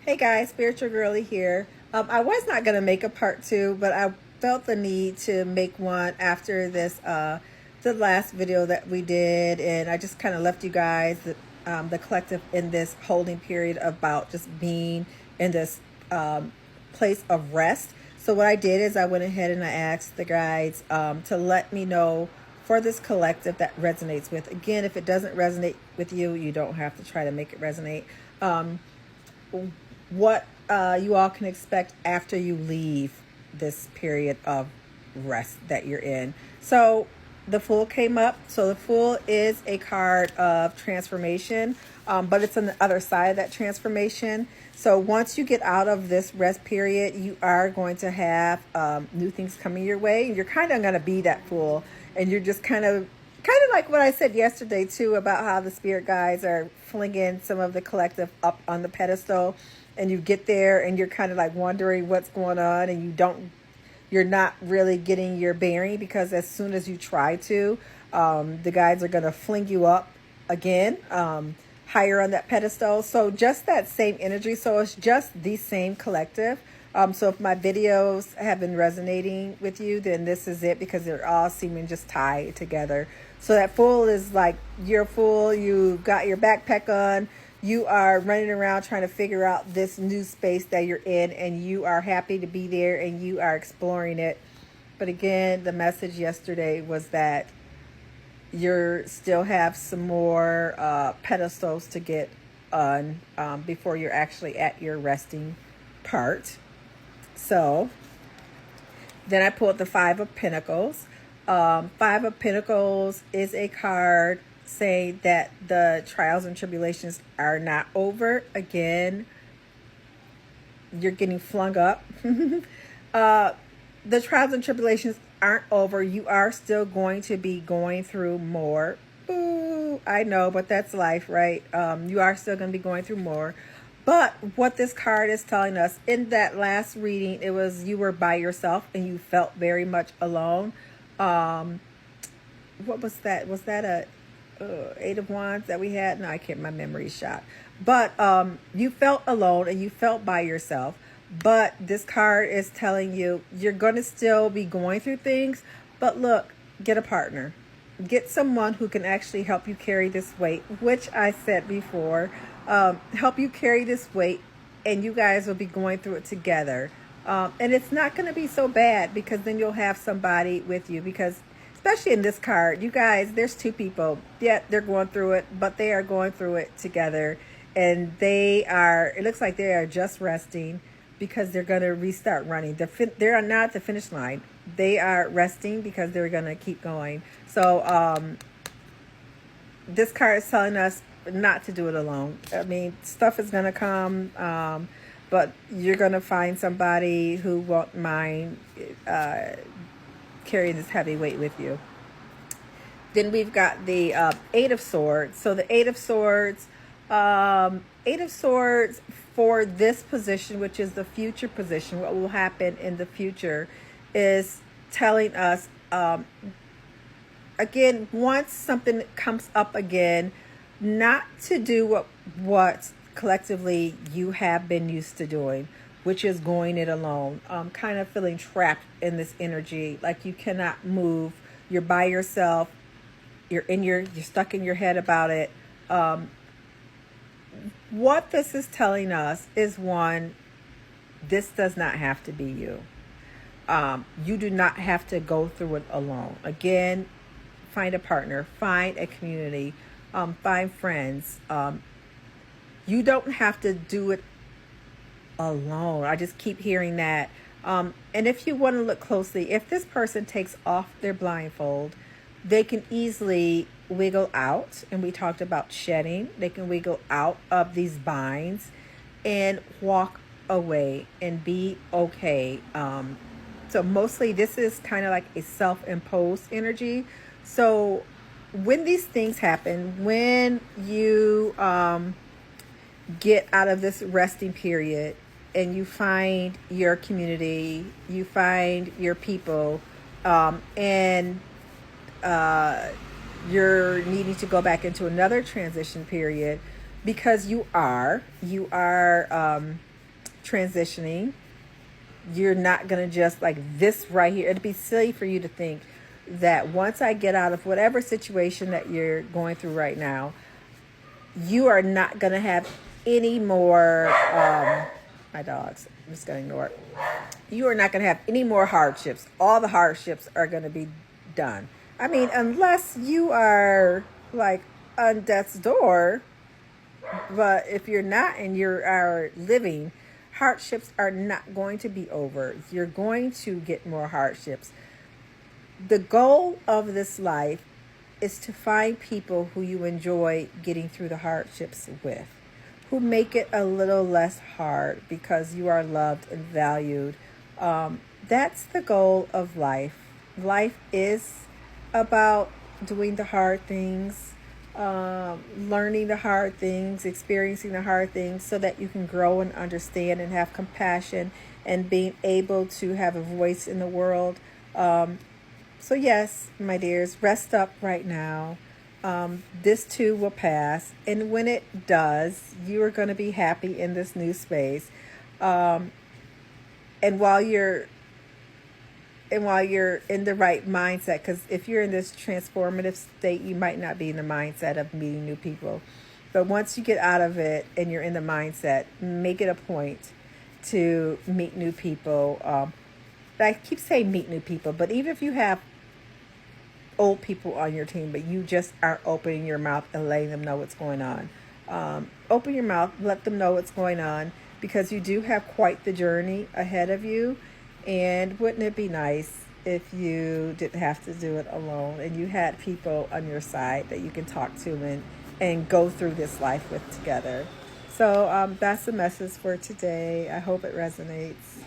Hey guys, Spiritual Girly here. I was not going to make a part two, but I felt the need to make one after this, the last video that we did. And I just kind of left you guys, the collective, in this holding period about just being in this place of rest. So what I did is I went ahead and I asked the guides to let me know for this collective that resonates with. Again, if it doesn't resonate with you, you don't have to try to make it resonate. What you all can expect after you leave this period of rest that you're in. So the Fool came up. So the Fool is a card of transformation, but it's on the other side of that transformation. So once you get out of this rest period, you are going to have new things coming your way, and you're kind of going to be that Fool, and you're just kind of like what I said yesterday too, about how the spirit guides are flinging some of the collective up on the pedestal, and you get there and you're kind of like wondering what's going on, and you're not really getting your bearing, because as soon as you try to, the guides are going to fling you up again, higher on that pedestal. So just that same energy. So it's just the same collective. So if my videos have been resonating with you, then this is it, because they're all seeming just tied together. So that Fool is like, you're a Fool, you've got your backpack on, you are running around trying to figure out this new space that you're in, and you are happy to be there and you are exploring it. But again, the message yesterday was that you still have some more pedestals to get on before you're actually at your resting part. So then I pulled the Five of Pentacles. Five of Pentacles is a card saying that the trials and tribulations are not over. Again, you're getting flung up. The trials and tribulations aren't over. You are still going to be going through more. Ooh, I know, but that's life, right? You are still going to be going through more. But what this card is telling us, in that last reading, it was you were by yourself and you felt very much alone. What was that? Was that a Eight of Wands that we had? No, I can't. My memory's shot. But you felt alone and you felt by yourself. But this card is telling you you're going to still be going through things. But look, get a partner. Get someone who can actually help you carry this weight, which I said before. Help you carry this weight, and you guys will be going through it together. And it's not going to be so bad, because then you'll have somebody with you. Because especially in this card, you guys, there's two people. Yeah, they're going through it, but they are going through it together. And it looks like they are just resting, because they're going to restart running. They are not at the finish line. They are resting because they're going to keep going. So this card is telling us not to do it alone. I mean, stuff is going to come, but you're going to find somebody who won't mind carrying this heavy weight with you. Then we've got the Eight of Swords. So the Eight of Swords, for this position, which is the future position, what will happen in the future, is telling us, again, once something comes up again, not to do what collectively you have been used to doing, which is going it alone, kind of feeling trapped in this energy, like you cannot move, you're by yourself, you're stuck in your head about it. What this is telling us is, one, this does not have to be you. You do not have to go through it alone. Again, find a partner, find a community, find friends. You don't have to do it alone. I just keep hearing that. And if you want to look closely, if this person takes off their blindfold, they can easily wiggle out. And we talked about shedding. They can wiggle out of these binds and walk away and be okay. So mostly this is kind of like a self-imposed energy. So when these things happen, when you get out of this resting period and you find your community, you find your people, and you're needing to go back into another transition period, because you are transitioning. You're not going to just like this right here. It'd be silly for you to think that once I get out of whatever situation that you're going through right now, you are not going to have any more, my dogs, I'm just going to ignore it. You are not going to have any more hardships. All the hardships are going to be done. I mean, unless you are like on death's door, but if you're not and you are living, hardships are not going to be over. You're going to get more hardships. The goal of this life is to find people who you enjoy getting through the hardships with, who make it a little less hard because you are loved and valued. That's the goal of life. Life is about doing the hard things, learning the hard things, experiencing the hard things so that you can grow and understand and have compassion and being able to have a voice in the world. So yes, my dears, rest up right now. This too will pass. And when it does, you are going to be happy in this new space. And while you're in the right mindset, because if you're in this transformative state, you might not be in the mindset of meeting new people. But once you get out of it and you're in the mindset, make it a point to meet new people. I keep saying meet new people, but even if you have old people on your team, but you just aren't opening your mouth and letting them know what's going on. Open your mouth, let them know what's going on, because you do have quite the journey ahead of you. And wouldn't it be nice if you didn't have to do it alone and you had people on your side that you can talk to and go through this life with together? So that's the message for today. I hope it resonates.